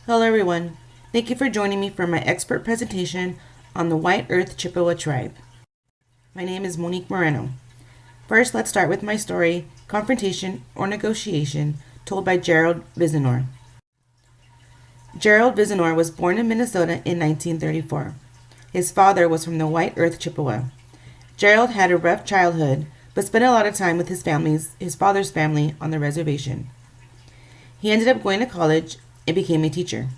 Hello everyone. Thank you for joining me for my expert presentation on the White Earth Chippewa tribe. My name is Monique Moreno. First, let's start with my story, Confrontation or Negotiation, told by Gerald Vizenor. Gerald Vizenor was born in Minnesota in 1934. His father was from the White Earth Chippewa. Gerald had a rough childhood, but spent a lot of time with his father's family on the reservation. He ended up going to college and became a teacher.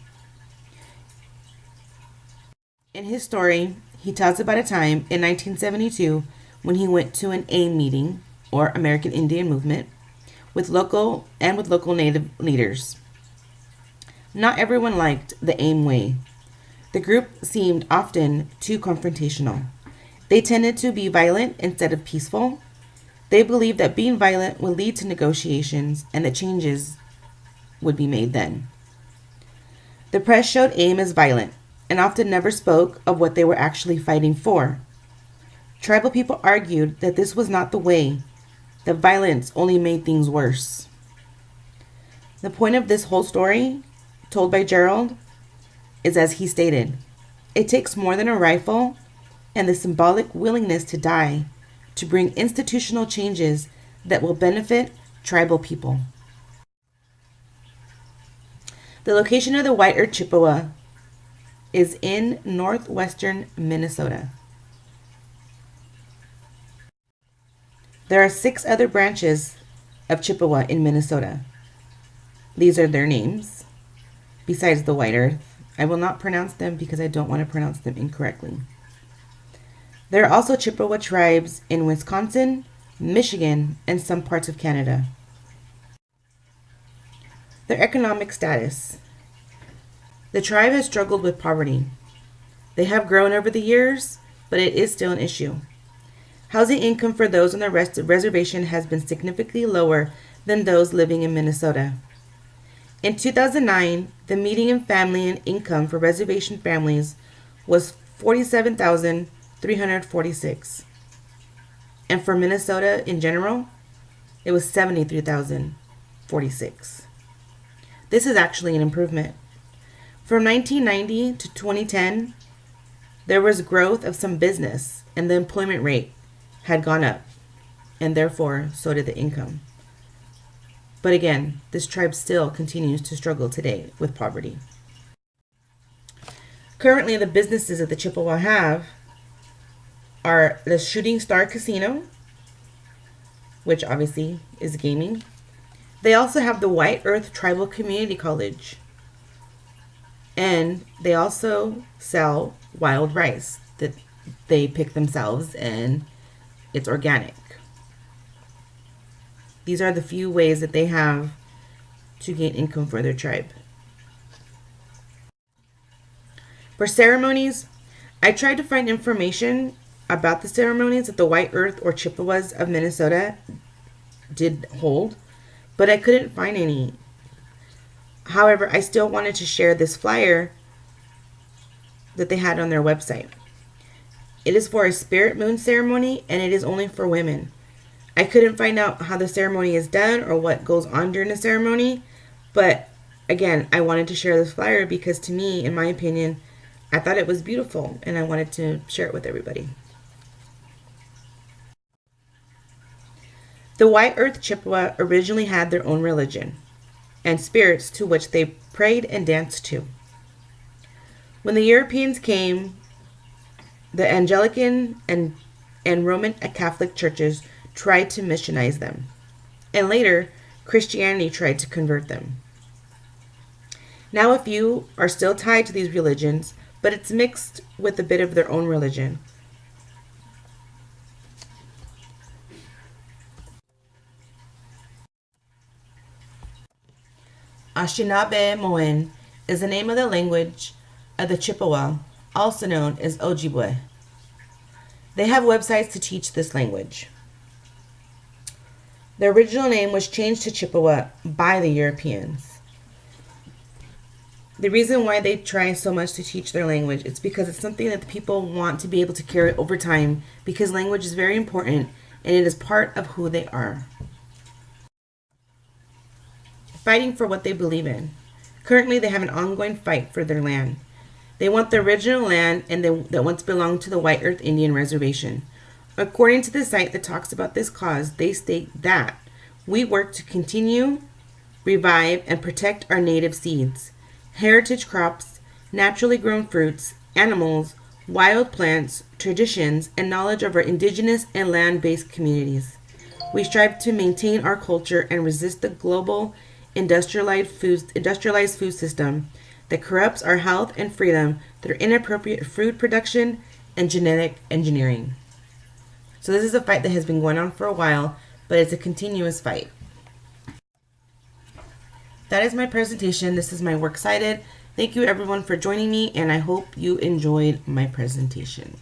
In his story, he tells about a time in 1972 when he went to an AIM meeting, or American Indian Movement, with local Native leaders. Not everyone liked the AIM way. The group seemed often too confrontational. They tended to be violent instead of peaceful. They believed that being violent would lead to negotiations and that changes would be made then. The press showed AIM as violent and often never spoke of what they were actually fighting for. Tribal people argued that this was not the way, that violence only made things worse. The point of this whole story, told by Gerald, is as he stated, it takes more than a rifle and the symbolic willingness to die to bring institutional changes that will benefit tribal people. The location of the White Earth Chippewa is in northwestern Minnesota. There are 6 other branches of Chippewa in Minnesota. These are their names, besides the White Earth. I will not pronounce them because I don't want to pronounce them incorrectly. There are also Chippewa tribes in Wisconsin, Michigan, and some parts of Canada. Their economic status. The tribe has struggled with poverty. They have grown over the years, but it is still an issue. Housing income for those on the reservation has been significantly lower than those living in Minnesota. In 2009, the median family and income for reservation families was $47,346. And for Minnesota in general, it was $73,046. This is actually an improvement. From 1990 to 2010, there was growth of some business and the employment rate had gone up, and therefore so did the income. But again, this tribe still continues to struggle today with poverty. Currently, the businesses that the Chippewa have are the Shooting Star Casino, which obviously is gaming. They also have the White Earth Tribal Community College. And they also sell wild rice that they pick themselves and it's organic. These are the few ways that they have to gain income for their tribe. For ceremonies, I tried to find information about the ceremonies that the White Earth or Chippewas of Minnesota did hold, but I couldn't find any. However, I still wanted to share this flyer that they had on their website. It is for a spirit moon ceremony and it is only for women. I couldn't find out how the ceremony is done or what goes on during the ceremony, but again, I wanted to share this flyer because to me, in my opinion, I thought it was beautiful and I wanted to share it with everybody. The White Earth Chippewa originally had their own religion and spirits to which they prayed and danced to. When the Europeans came, the Anglican and Roman Catholic churches tried to missionize them, and later Christianity tried to convert them. Now a few are still tied to these religions, but it's mixed with a bit of their own religion. Anishinaabe is the name of the language of the Chippewa, also known as Ojibwe. They have websites to teach this language. The original name was changed to Chippewa by the Europeans. The reason why they try so much to teach their language is because it's something that the people want to be able to carry over time because language is very important and it is part of who they are. Fighting for what they believe in. Currently, they have an ongoing fight for their land. They want the original land that once belonged to the White Earth Indian Reservation. According to the site that talks about this cause, they state that we work to continue, revive, and protect our native seeds, heritage crops, naturally grown fruits, animals, wild plants, traditions, and knowledge of our indigenous and land-based communities. We strive to maintain our culture and resist the global industrialized food system that corrupts our health and freedom through inappropriate food production and genetic engineering. So this is a fight that has been going on for a while, but it's a continuous fight. That is my presentation. This is my works cited. Thank you everyone for joining me, and I hope you enjoyed my presentation.